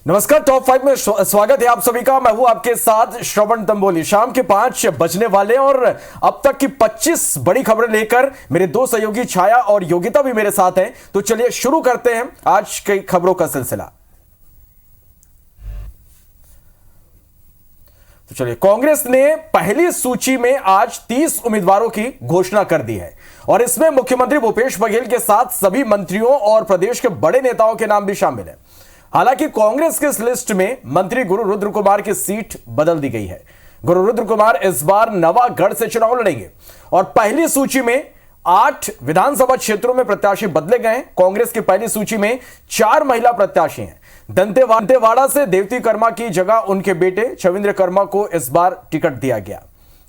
नमस्कार, टॉप 5 में स्वागत है आप सभी का। मैं हूं आपके साथ श्रवण तंबोली। शाम के 5 बजने वाले और अब तक की 25 बड़ी खबरें लेकर मेरे दो सहयोगी छाया और योगिता भी मेरे साथ हैं। तो चलिए शुरू करते हैं आज की खबरों का सिलसिला। तो चलिए, कांग्रेस ने पहली सूची में आज 30 उम्मीदवारों की घोषणा कर दी है और इसमें मुख्यमंत्री भूपेश बघेल के साथ सभी मंत्रियों और प्रदेश के बड़े नेताओं के नाम भी शामिल हैं। हालांकि कांग्रेस के इस लिस्ट में मंत्री गुरु रुद्र कुमार की सीट बदल दी गई है। गुरु रुद्र कुमार इस बार नवागढ़ से चुनाव लड़ेंगे और पहली सूची में 8 विधानसभा क्षेत्रों में प्रत्याशी बदले गए। कांग्रेस की पहली सूची में 4 महिला प्रत्याशी हैं। दंतेवाड़ा से देवती कर्मा की जगह उनके बेटे छविंद्र कर्मा को इस बार टिकट दिया गया।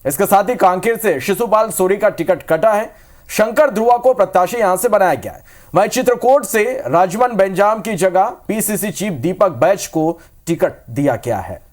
इसके साथ ही कांकेर से शिशुपाल सोरी का टिकट कटा है। शंकर ध्रुवा को प्रत्याशी यहां से बनाया गया है। वहीं चित्रकूट से राजमन बेंजाम की जगह पीसीसी चीफ दीपक बैच को टिकट दिया गया है।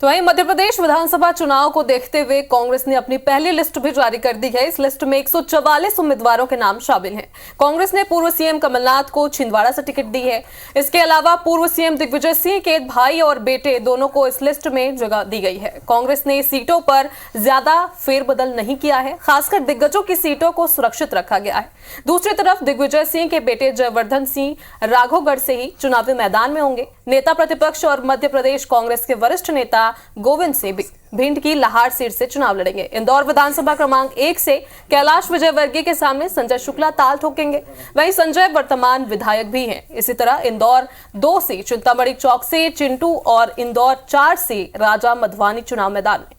तो वहीं मध्य प्रदेश विधानसभा चुनाव को देखते हुए कांग्रेस ने अपनी पहली लिस्ट भी जारी कर दी है। इस लिस्ट में 144 उम्मीदवारों के नाम शामिल हैं। कांग्रेस ने पूर्व सीएम कमलनाथ को छिंदवाड़ा से टिकट दी है। इसके अलावा पूर्व सीएम दिग्विजय सिंह के भाई और बेटे दोनों को इस लिस्ट में जगह दी गई है। कांग्रेस ने सीटों पर ज्यादा फेरबदल नहीं किया है, खासकर दिग्गजों की सीटों को सुरक्षित रखा गया है। दूसरी तरफ दिग्विजय सिंह के बेटे जयवर्धन सिंह राघवगढ़ से ही चुनावी मैदान में होंगे। नेता प्रतिपक्ष और मध्य प्रदेश कांग्रेस के वरिष्ठ नेता गोविंद सिंह भिंड की लाहार सीट से चुनाव लड़ेंगे। इंदौर विधानसभा क्रमांक 1 से कैलाश विजयवर्गीय के सामने संजय शुक्ला ताल ठोकेंगे। वहीं संजय वर्तमान विधायक भी हैं। इसी तरह इंदौर 2 से चिंतामणि चौक से चिंटू और इंदौर 4 से राजा मधवानी चुनाव मैदान में।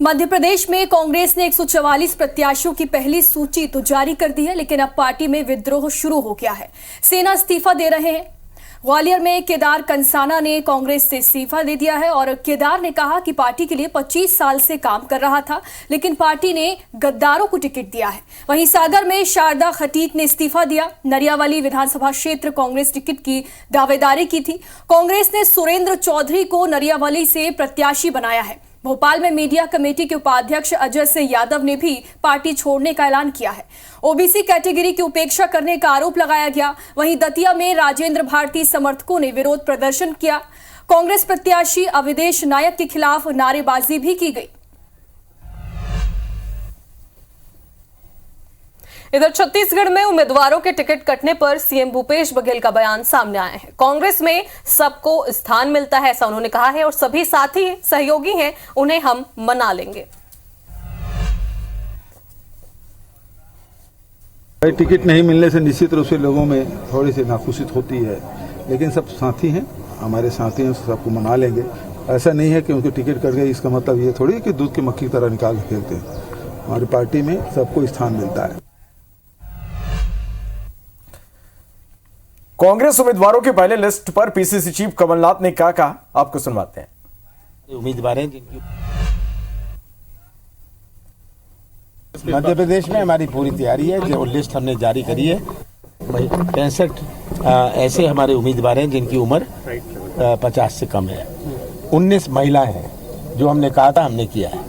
मध्य प्रदेश में कांग्रेस ने 144 प्रत्याशियों की पहली सूची तो जारी कर दी है, लेकिन अब पार्टी में विद्रोह शुरू हो गया है। सेना इस्तीफा दे रहे हैं। ग्वालियर में केदार कंसाना ने कांग्रेस से इस्तीफा दे दिया है और केदार ने कहा कि पार्टी के लिए 25 साल से काम कर रहा था, लेकिन पार्टी ने गद्दारों को टिकट दिया है। वहीं सागर में शारदा खटीक ने इस्तीफा दिया। नरियावाली विधानसभा क्षेत्र कांग्रेस टिकट की दावेदारी की थी। कांग्रेस ने सुरेंद्र चौधरी को नरियावाली से प्रत्याशी बनाया है। भोपाल में मीडिया कमेटी के उपाध्यक्ष अजय सिंह यादव ने भी पार्टी छोड़ने का ऐलान किया है। ओबीसी कैटेगरी की उपेक्षा करने का आरोप लगाया गया। वहीं दतिया में राजेंद्र भारती समर्थकों ने विरोध प्रदर्शन किया। कांग्रेस प्रत्याशी अविदेश नायक के खिलाफ नारेबाजी भी की गई। इधर छत्तीसगढ़ में उम्मीदवारों के टिकट कटने पर सीएम भूपेश बघेल का बयान सामने आया है। कांग्रेस में सबको स्थान मिलता है, ऐसा उन्होंने कहा है, और सभी साथी सहयोगी हैं, उन्हें हम मना लेंगे। टिकट नहीं मिलने से निश्चित रूप से लोगों में थोड़ी सी नाखुशी होती है, लेकिन सब साथी हैं, हमारे साथी हैं, सबको मना लेंगे। ऐसा नहीं है कि उनको टिकट कर गए, इसका मतलब ये थोड़ी है कि दूध की मक्खी की तरह निकाल के फेंकते हैं। हमारी पार्टी में सबको स्थान मिलता है। कांग्रेस उम्मीदवारों के पहले लिस्ट पर पीसीसी चीफ कमलनाथ ने क्या कहा, आपको सुनवाते हैं। उम्मीदवार हैं जिनकी मध्य प्रदेश में हमारी पूरी तैयारी है। जो लिस्ट हमने जारी करी है, 65 ऐसे हमारे उम्मीदवार हैं जिनकी उम्र 50 से कम है। 19 महिलाएं हैं। जो हमने कहा था हमने किया है।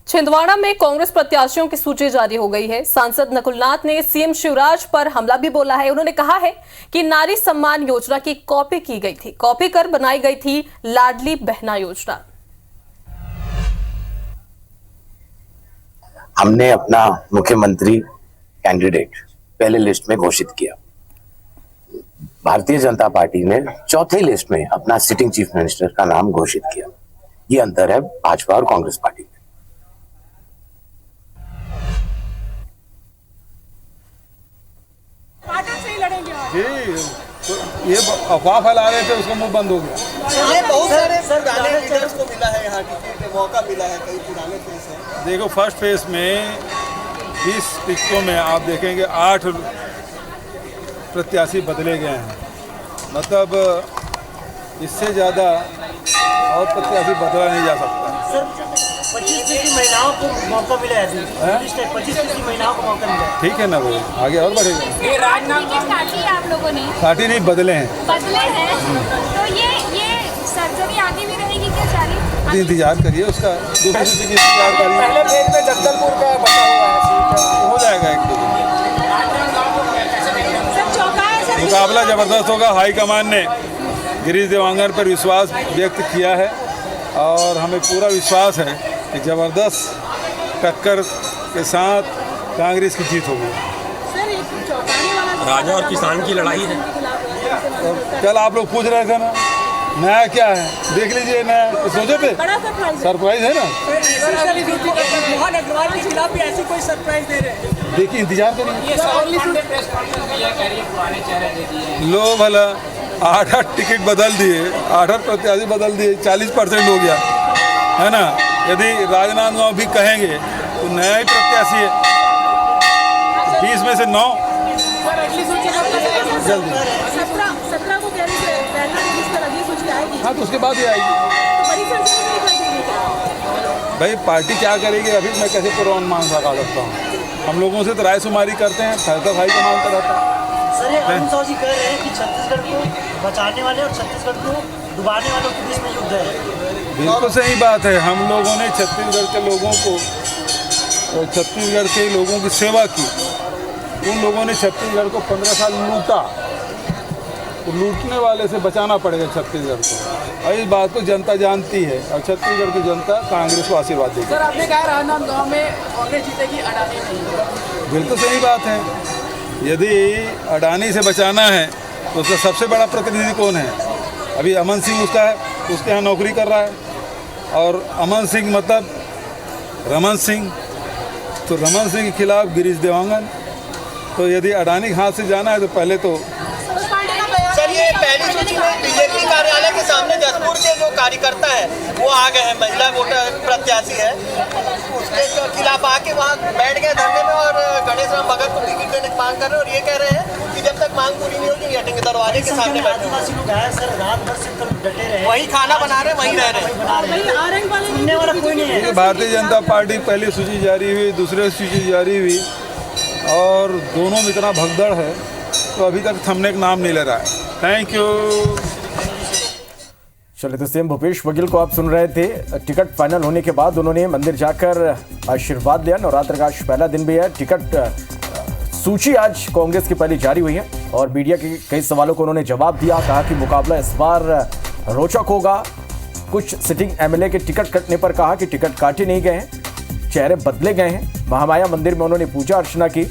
छिंदवाड़ा में कांग्रेस प्रत्याशियों की सूची जारी हो गई है। सांसद नकुलनाथ ने सीएम शिवराज पर हमला भी बोला है। उन्होंने कहा है कि नारी सम्मान योजना की कॉपी की गई थी, कॉपी कर बनाई गई थी लाडली बहना योजना। हमने अपना मुख्यमंत्री कैंडिडेट पहले लिस्ट में घोषित किया। भारतीय जनता पार्टी ने चौथी लिस्ट में अपना सिटिंग चीफ मिनिस्टर का नाम घोषित किया। ये अंतर है भाजपा और कांग्रेस पार्टी में। ये अफवाह फैला रहे थे, उसका मुंह बंद हो गया। बहुत सारे पुराने लीडर्स को मिला है, यहाँ टिकट मौका मिला है, कई पुराने फेस है। देखो, फर्स्ट फेज में 20 टिकटों में आप देखेंगे 8 प्रत्याशी बदले गए हैं। मतलब इससे ज़्यादा और प्रत्याशी बदला नहीं जा सकता। सर 25 महिलाओं को मौका मिला है, 25 महिलाओं को मौका मिला है। ठीक है ना, वो आगे और बढ़ेगा। ये राजनाथ काटी आप लोगों ने काटी नहीं, बदले हैं। बदले हैं तो ये सर्जरी आगे भी रहेगी क्या जारी? इंतजार करिए उसका, दूसरी सूची की इंतजार करिए। पहले पेज में जगदलपुर का बचा हुआ है सीट, हो जाएगा एक दो दिन। सर चौका है सर। मुकाबला जबरदस्त होगा। हाईकमान ने गिरीश देवांगन पर विश्वास व्यक्त किया है और हमें पूरा विश्वास है कि जबरदस्त टक्कर के साथ कांग्रेस की जीत होगी। सर एक चौंकाने वाला राजा और किसान की लड़ाई है। और कल आप लोग पूछ रहे थे ना नया क्या है, देख लीजिए नया सोचे थे। बड़ा सरप्राइज सरप्राइज है ना, मोहन अग्रवाल के खिलाफ भी ऐसी कोई सरप्राइज दे रहे हैं। देखिए इंतजार करिए। लो भला 8 टिकट बदल दिए, 8 प्रत्याशी बदल दिए, 40% हो गया है ना। यदि राजनांदगांव भी कहेंगे तो नया ही प्रत्याशी है, 20 में से 9 जल्दी। 17 को कह रही है पहला रिलीज कर अगली सूची आएगी। हाँ तो उसके बाद ही आएगी। तो बड़ी सर्जरी नहीं कर देंगे क्या? भाई पार्टी क्या करेगी अभी मैं कैसे पूर्वानुमान लगा सकता हूँ। हम लोगों से तो राय शुमारी करते हैं, फैसला भाई का मानता रहता है। सर ये अरुण साहू जी कह रहे हैं कि छत्तीसगढ़ को बचाने वाले और छत्तीसगढ़ को डुबाने वालों के बीच में युद्ध है। बिल्कुल सही बात है। हम लोगों ने छत्तीसगढ़ के लोगों को और छत्तीसगढ़ के लोगों की सेवा की। उन लोगों ने छत्तीसगढ़ को 15 साल लूटा, तो लूटने वाले से बचाना पड़ेगा छत्तीसगढ़ को, और इस बात को जनता जानती है और छत्तीसगढ़ की जनता कांग्रेस को आशीर्वाद देगी। सर आपने कहा राजनांदगांव में कांग्रेस जीतेगी, अडानी नहीं। बिल्कुल सही बात है। यदि अडानी से बचाना है तो उसका सबसे बड़ा प्रतिनिधि कौन है? अभी अमन सिंह उसका है, उसके यहाँ नौकरी कर रहा है। और अमन सिंह मतलब रमन सिंह, तो रमन सिंह के खिलाफ गिरीश देवांगन। तो यदि अडानी के हाथ से जाना है तो पहले तो सर ये पहली सूची में बीजेपी कार्यालय के सामने जसपुर के जो कार्यकर्ता है वो आ गए हैं, महिला वोटर प्रत्याशी है, उसके खिलाफ आके वहाँ बैठ गए धरने में और गणेश राम भगत को टिकट देने की मांग कर रहे हैं। और ये कह रहे हैं कि जब तक मांग पूरी नहीं होगी हटेंगे, दरवाजे के सामने बैठे वही खाना बना रहे, वही रह रहे। सुनने वाला कोई नहीं है। भारतीय जनता पार्टी पहली सूची जारी हुई, दूसरी सूची जारी हुई और दोनों में इतना भगदड़ है तो अभी तक थमने का नाम नहीं ले रहा है। Thank you. चलिए तो सीएम भूपेश बघेल को आप सुन रहे थे। टिकट फाइनल होने के बाद उन्होंने मंदिर जाकर आशीर्वाद लिया। नवरात्र का आज पहला दिन भी है। टिकट सूची आज कांग्रेस की पहली जारी हुई है और मीडिया के कई सवालों को उन्होंने जवाब दिया। कहा कि मुकाबला इस बार रोचक होगा। कुछ सिटिंग एमएलए के टिकट कटने पर कहा कि टिकट काटे नहीं गए हैं, चेहरे बदले गए हैं। महामाया मंदिर में उन्होंने पूजा अर्चना की।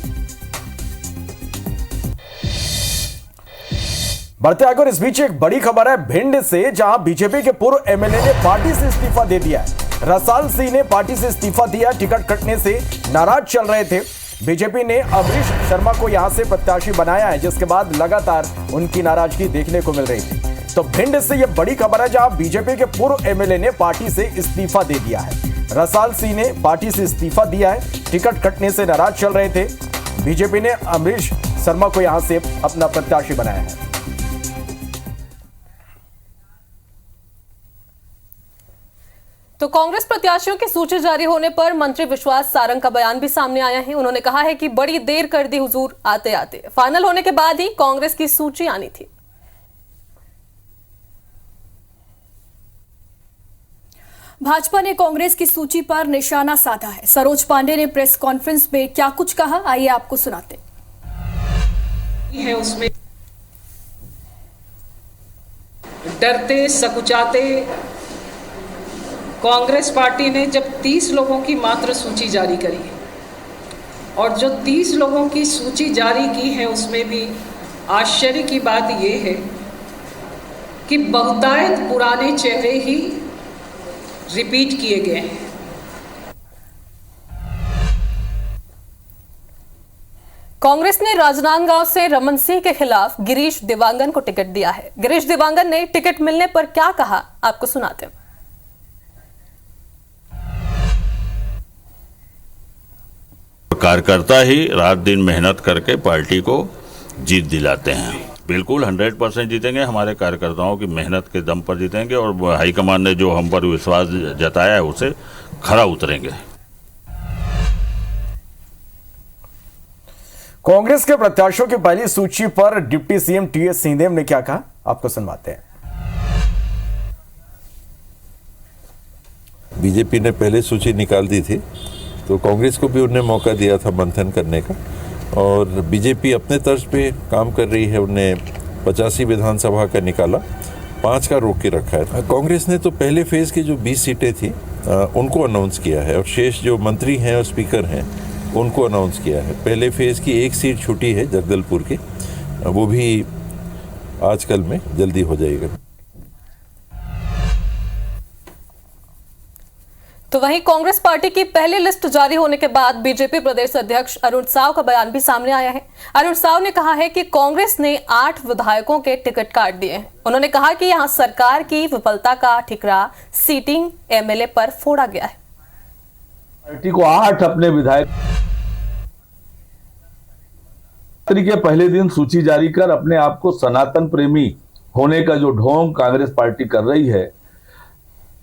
बढ़ते आगे और इस बीच एक बड़ी खबर है भिंड से, जहां बीजेपी के पूर्व एमएलए ने पार्टी से इस्तीफा दे दिया है। रसाल सिंह ने पार्टी से इस्तीफा दिया। टिकट कटने से नाराज चल रहे थे। बीजेपी ने अमरीश शर्मा को यहां से प्रत्याशी बनाया है, जिसके बाद लगातार उनकी नाराजगी देखने को मिल रही थी। तो भिंड से यह बड़ी खबर है, जहां बीजेपी के पूर्व एमएलए ने पार्टी से इस्तीफा दे दिया है। रसाल सिंह ने पार्टी से इस्तीफा दिया है। टिकट कटने से नाराज चल रहे थे। बीजेपी ने अमरीश शर्मा को यहां से अपना प्रत्याशी बनाया है। तो कांग्रेस प्रत्याशियों की सूची जारी होने पर मंत्री विश्वास सारंग का बयान भी सामने आया है। उन्होंने कहा है कि बड़ी देर कर दी हुजूर, आते आते फाइनल होने के बाद ही कांग्रेस की सूची आनी थी। भाजपा ने कांग्रेस की सूची पर निशाना साधा है। सरोज पांडे ने प्रेस कॉन्फ्रेंस में क्या कुछ कहा, आइए आपको सुनाते हैं। उसमें डरते सकुचाते कांग्रेस पार्टी ने जब 30 लोगों की मात्र सूची जारी करी है और जो 30 लोगों की सूची जारी की है उसमें भी आश्चर्य की बात यह है कि बहुतायत पुराने चेहरे ही रिपीट किए गए हैं। कांग्रेस ने राजनांदगांव से रमन सिंह के खिलाफ गिरीश देवांगन को टिकट दिया है। गिरीश देवांगन ने टिकट मिलने पर क्या कहा, आपको सुनाते हैं। कार्यकर्ता ही रात दिन मेहनत करके पार्टी को जीत दिलाते हैं। बिल्कुल 100% जीतेंगे। हमारे कार्यकर्ताओं की मेहनत के दम पर जीतेंगे और हाईकमान ने जो हम पर विश्वास जताया है उसे खरा उतरेंगे। कांग्रेस के प्रत्याशियों की पहली सूची पर डिप्टी सीएम टीएस सिंहदेव ने क्या कहा, आपको सुनवाते हैं। बीजेपी ने पहले सूची निकाल दी थी, तो कांग्रेस को भी उन्हें मौका दिया था मंथन करने का, और बीजेपी अपने तर्ज पे काम कर रही है। उन्हें 85 विधानसभा का निकाला, 5 का रोक के रखा है। कांग्रेस ने तो पहले फेज की जो 20 सीटें थी उनको अनाउंस किया है, और शेष जो मंत्री हैं और स्पीकर हैं उनको अनाउंस किया है। पहले फेज की 1 सीट छूटी है जगदलपुर की, वो भी आजकल में जल्दी हो जाएगा। तो वहीं कांग्रेस पार्टी की पहली लिस्ट जारी होने के बाद बीजेपी प्रदेश अध्यक्ष अरुण साव का बयान भी सामने आया है। अरुण साव ने कहा है कि कांग्रेस ने 8 विधायकों के टिकट काट दिए हैं। उन्होंने कहा कि यहां सरकार की विफलता का ठिकरा सीटिंग एमएलए पर फोड़ा गया है। पार्टी को 8 अपने विधायक के पहले दिन सूची जारी कर अपने आप को सनातन प्रेमी होने का जो ढोंग कांग्रेस पार्टी कर रही है,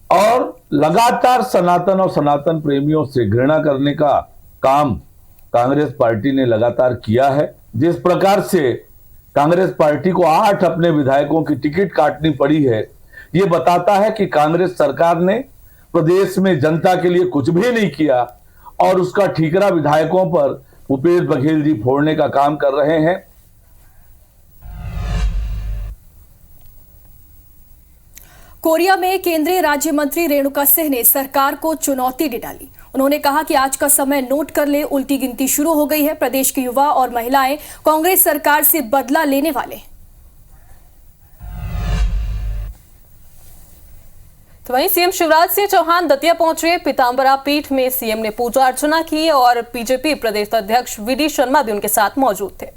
और लगातार सनातन और सनातन प्रेमियों से घृणा करने का काम कांग्रेस पार्टी ने लगातार किया है। जिस प्रकार से कांग्रेस पार्टी को 8 अपने विधायकों की टिकट काटनी पड़ी है, ये बताता है कि कांग्रेस सरकार ने प्रदेश में जनता के लिए कुछ भी नहीं किया, और उसका ठीकरा विधायकों पर भूपेश बघेल जी फोड़ने का काम कर रहे हैं। कोरिया में केंद्रीय राज्य मंत्री रेणुका सिंह ने सरकार को चुनौती दे डाली। उन्होंने कहा कि आज का समय नोट कर ले, उल्टी गिनती शुरू हो गई है। प्रदेश के युवा और महिलाएं कांग्रेस सरकार से बदला लेने वाले। तो वहीं सीएम शिवराज सिंह चौहान दतिया पहुंचे। पीतांबरा पीठ में सीएम ने पूजा अर्चना की और बीजेपी प्रदेश अध्यक्ष वीडी शर्मा भी उनके साथ मौजूद थे।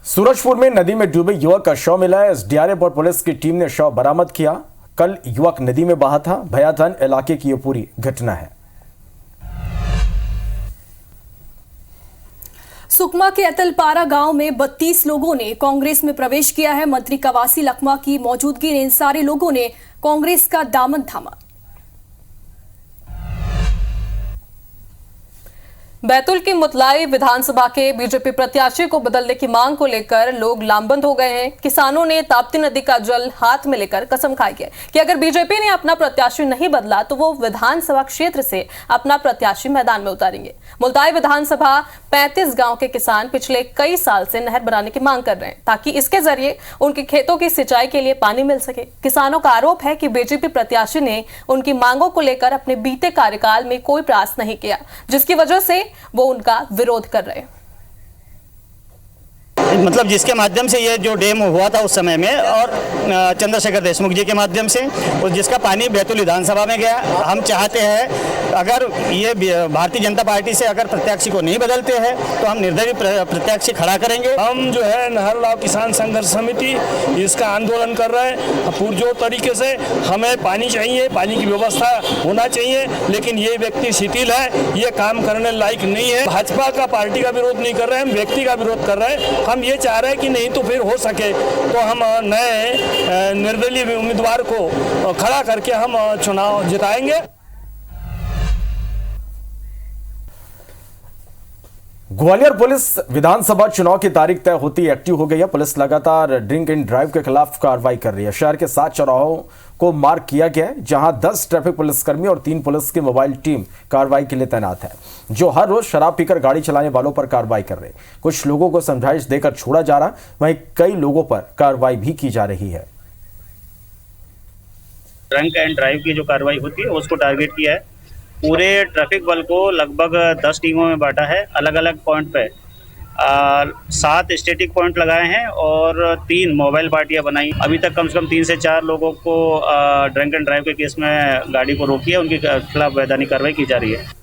सूरजपुर में नदी में डूबे युवक का शव मिला है। एसडीआरएफ और पुलिस की टीम ने शव बरामद किया। कल युवक नदी में बहा था। भयाधन इलाके की यह पूरी घटना है। सुकमा के अतलपारा गांव में 32 लोगों ने कांग्रेस में प्रवेश किया है। मंत्री कवासी लखमा की मौजूदगी में इन सारे लोगों ने कांग्रेस का दामन थामा। बैतूल की मुतलाई विधानसभा के बीजेपी प्रत्याशी को बदलने की मांग को लेकर लोग लामबंद हो गए हैं। किसानों ने ताप्ती नदी का जल हाथ में लेकर कसम खाई है कि अगर बीजेपी ने अपना प्रत्याशी नहीं बदला तो वो विधानसभा क्षेत्र से अपना प्रत्याशी मैदान में उतारेंगे। मुलताई विधानसभा 35 गांव के किसान पिछले कई साल से नहर बनाने की मांग कर रहे हैं ताकि इसके जरिए उनके खेतों की सिंचाई के लिए पानी मिल सके। किसानों का आरोप है कि बीजेपी प्रत्याशी ने उनकी मांगों को लेकर अपने बीते कार्यकाल में कोई प्रयास नहीं किया, जिसकी वजह से वो उनका विरोध कर रहे हैं। मतलब जिसके माध्यम से ये जो डैम हुआ था उस समय में, और चंद्रशेखर देशमुख जी के माध्यम से, और जिसका पानी बैतूल विधानसभा में गया। हम चाहते हैं अगर ये भारतीय जनता पार्टी से अगर प्रत्याशी को नहीं बदलते हैं तो हम निर्दलीय प्रत्याशी खड़ा करेंगे। हम जो है नहर लाव किसान संघर्ष समिति इसका आंदोलन कर रहे हैं पुरजोर तरीके से। हमें पानी चाहिए, पानी की व्यवस्था होना चाहिए, लेकिन ये व्यक्ति शिथिल है, ये काम करने लायक नहीं है। भाजपा का पार्टी का विरोध नहीं कर रहे हैं, हम व्यक्ति का विरोध कर रहे हैं। हम ये चाह रहे हैं कि नहीं तो फिर हो सके तो हम नए निर्दलीय उम्मीदवार को खड़ा करके हम चुनाव जिताएंगे। ग्वालियर पुलिस विधानसभा चुनाव की तारीख तय होती एक्टिव हो गई है। पुलिस लगातार ड्रिंक एंड ड्राइव के खिलाफ कार्रवाई कर रही है। शहर के 7 चौराहों को मार्क किया गया है, जहां 10 ट्रैफिक पुलिसकर्मी और 3 पुलिस की मोबाइल टीम कार्रवाई के लिए तैनात है, जो हर रोज शराब पीकर गाड़ी चलाने वालों पर कार्रवाई कर रहे हैं। कुछ लोगों को समझाइश देकर छोड़ा जा रहा, वहीं कई लोगों पर कार्रवाई भी की जा रही है। ड्रंक एंड ड्राइव की जो कार्रवाई होती है उसको टारगेट किया है। पूरे ट्रैफिक बल को लगभग 10 टीमों में बांटा है। अलग अलग पॉइंट पे 7 स्टैटिक पॉइंट लगाए हैं और 3 मोबाइल पार्टियां बनाई। अभी तक कम से कम 3 से 4 लोगों को ड्रंक एंड ड्राइव के केस में गाड़ी को रोकी है, उनके खिलाफ वैधानिक कार्रवाई की जा रही है।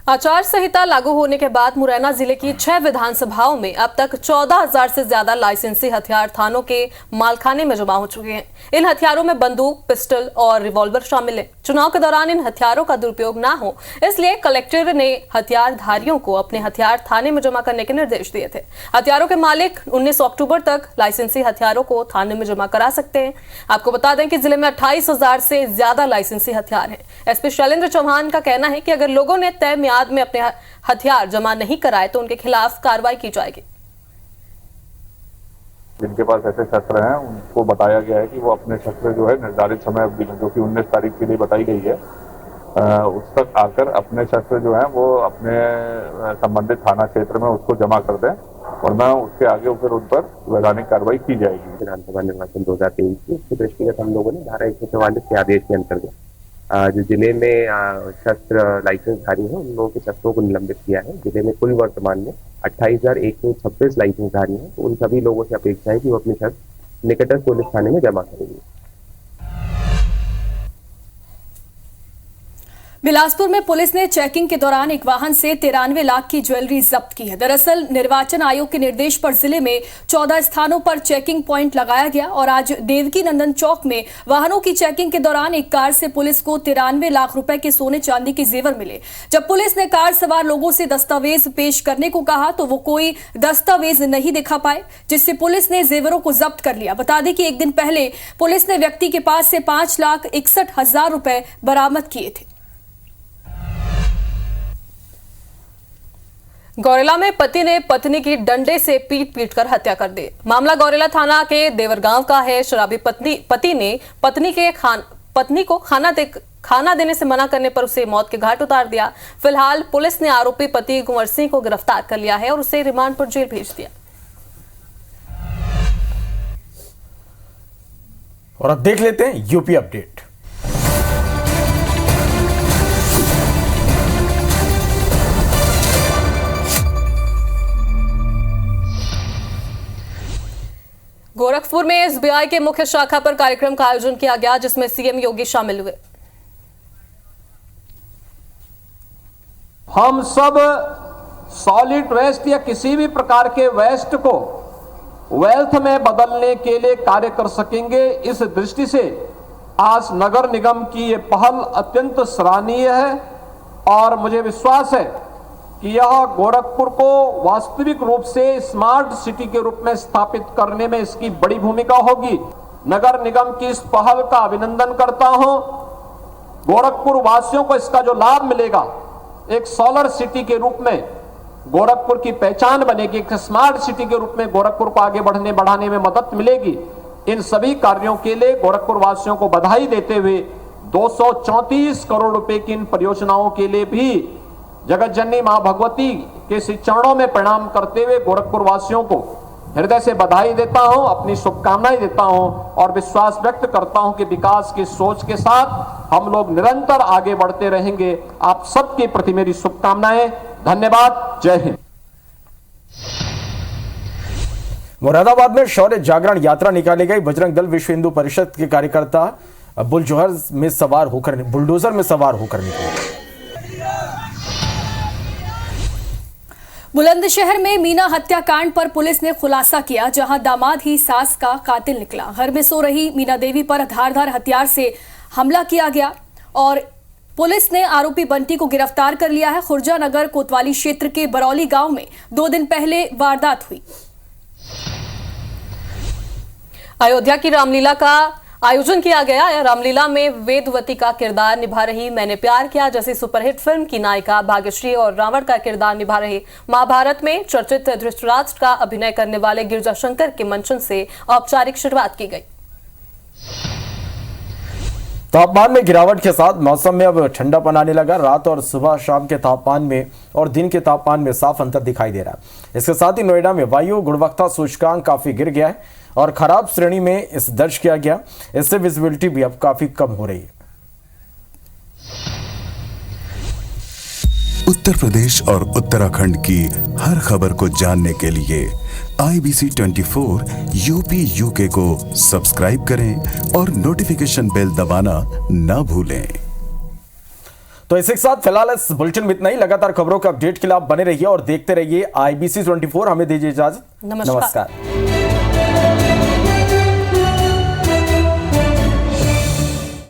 आचार संहिता लागू होने के बाद मुरैना जिले की 6 विधानसभाओं में अब तक 14,000 से ज्यादा लाइसेंसी हथियार थानों के मालखाने में जमा हो चुके हैं। इन हथियारों में बंदूक, पिस्टल और रिवॉल्वर शामिल है। चुनाव के दौरान इन हथियारों का दुरुपयोग ना हो, इसलिए कलेक्टर ने हथियारधारियों को अपने हथियार थाने में जमा करने के निर्देश दिए थे। हथियारों के मालिक 19 अक्टूबर तक लाइसेंसी हथियारों को थाने में जमा करा सकते हैं। आपको बता दें कि जिले में 28,000 से ज्यादा लाइसेंसी हथियार हैं। एसपी शैलेंद्र चौहान का कहना है कि अगर लोगों ने तय मियाद में अपने हथियार जमा नहीं कराए तो उनके खिलाफ कार्रवाई की जाएगी। जिनके पास ऐसे शस्त्र हैं उनको बताया गया है कि वो अपने शस्त्र जो है निर्धारित समय अवधि में, जो कि 19 तारीख के लिए बताई गई है, उस तक आकर अपने शस्त्र जो हैं वो अपने संबंधित थाना क्षेत्र में उसको जमा कर दें, वरना उसके आगे फिर उन पर वैधानिक कार्रवाई की जाएगी। विधानसभा निर्वाचन 2023 की उसके दृष्टिगत हम लोगों ने धारा 144 के आदेश के अंतर्गत जो जिले में शस्त्र लाइसेंसधारी हैं उन लोगों के शस्त्रों को निलंबित किया है। जिले में कुल वर्तमान में 28,126 लाइसेंसधारी हैं, तो उन सभी लोगों से अपेक्षा है कि वो अपने शस्त्र निकटस्थ पुलिस थाने में जमा करेंगे। बिलासपुर में पुलिस ने चेकिंग के दौरान एक वाहन से 93 लाख की ज्वेलरी जब्त की है। दरअसल निर्वाचन आयोग के निर्देश पर जिले में 14 स्थानों पर चेकिंग पॉइंट लगाया गया और आज देवकी नंदन चौक में वाहनों की चेकिंग के दौरान एक कार से पुलिस को 93 लाख रुपए के सोने चांदी के जेवर मिले। जब पुलिस ने कार सवार लोगों से दस्तावेज पेश करने को कहा तो वो कोई दस्तावेज नहीं दिखा पाए, जिससे पुलिस ने जेवरों को जब्त कर लिया। बता दें कि एक दिन पहले पुलिस ने व्यक्ति के पास से 5,61,000 रुपए बरामद किए थे। गौरेला में पति ने पत्नी की डंडे से पीट कर हत्या कर दी। मामला गौरेला थाना के देवरगांव का है। शराबी पति ने पत्नी को खाना देने से मना करने पर उसे मौत के घाट उतार दिया। फिलहाल पुलिस ने आरोपी पति कुंवर सिंह को गिरफ्तार कर लिया है और उसे रिमांड पर जेल भेज दिया। और अब देख लेते हैं यूपी अपडेट। गोरखपुर में एसबीआई के मुख्य शाखा पर कार्यक्रम का आयोजन किया गया, जिसमें सीएम योगी शामिल हुए। हम सब सॉलिड वेस्ट या किसी भी प्रकार के वेस्ट को वेल्थ में बदलने के लिए कार्य कर सकेंगे। इस दृष्टि से आज नगर निगम की ये पहल अत्यंत सराहनीय है और मुझे विश्वास है कि यह गोरखपुर को वास्तविक रूप से स्मार्ट सिटी के रूप में स्थापित करने में इसकी बड़ी भूमिका होगी। नगर निगम की इस पहल का अभिनंदन करता हूं। गोरखपुर वासियों को इसका जो लाभ मिलेगा, एक सोलर सिटी के रूप में गोरखपुर की पहचान बनेगी, एक स्मार्ट सिटी के रूप में गोरखपुर को आगे बढ़ाने में मदद मिलेगी। इन सभी कार्यों के लिए गोरखपुर वासियों को बधाई देते हुए 234 करोड़ रुपए की इन परियोजनाओं के लिए भी जगत जननी मां भगवती के चरणों में प्रणाम करते हुए गोरखपुर वासियों को हृदय से बधाई देता हूं, अपनी शुभकामनाएं देता हूं और विश्वास व्यक्त करता हूं कि विकास की सोच के साथ हम लोग निरंतर आगे बढ़ते रहेंगे। आप सबके प्रति मेरी शुभकामनाएं। धन्यवाद। जय हिंद। मुरादाबाद में शौर्य जागरण यात्रा निकाली गई। बजरंग दल विश्व हिंदू परिषद के कार्यकर्ता बुलडोजर में सवार होकर निकले। बुलंदशहर में मीना हत्याकांड पर पुलिस ने खुलासा किया, जहां दामाद ही सास का कातिल निकला। घर में सो रही मीना देवी पर धारदार हथियार से हमला किया गया और पुलिस ने आरोपी बंटी को गिरफ्तार कर लिया है। खुर्जा नगर कोतवाली क्षेत्र के बरौली गांव में 2 दिन पहले वारदात हुई। अयोध्या की रामलीला का आयोजन किया गया। रामलीला में वेदवती का किरदार निभा रही मैंने प्यार किया जैसी सुपरहिट फिल्म की नायिका भाग्यश्री और रावण का किरदार निभा रहे महाभारत में चर्चित धृतराष्ट्र का अभिनय करने वाले गिरजा शंकर के मंचन से औपचारिक शुरुआत की गई। तापमान में गिरावट के साथ मौसम में अब ठंडापन आने लगा। रात और सुबह शाम के तापमान में और दिन के तापमान में साफ अंतर दिखाई दे रहा है। इसके साथ ही नोएडा में वायु गुणवत्ता सूचकांक काफी गिर गया है और खराब श्रेणी में इस दर्ज किया गया। इससे विजिबिलिटी भी अब काफी कम हो रही है। उत्तर प्रदेश और उत्तराखंड की हर खबर को जानने के लिए IBC 24 यूपी UK को सब्सक्राइब करें और नोटिफिकेशन बेल दबाना ना भूलें। तो इसी के साथ फिलहाल इस बुलेटिन में इतना ही। लगातार खबरों के अपडेट के लिए आप बने रहिए और देखते रहिए IBC 24। हमें दीजिए इजाजत। नमस्कार।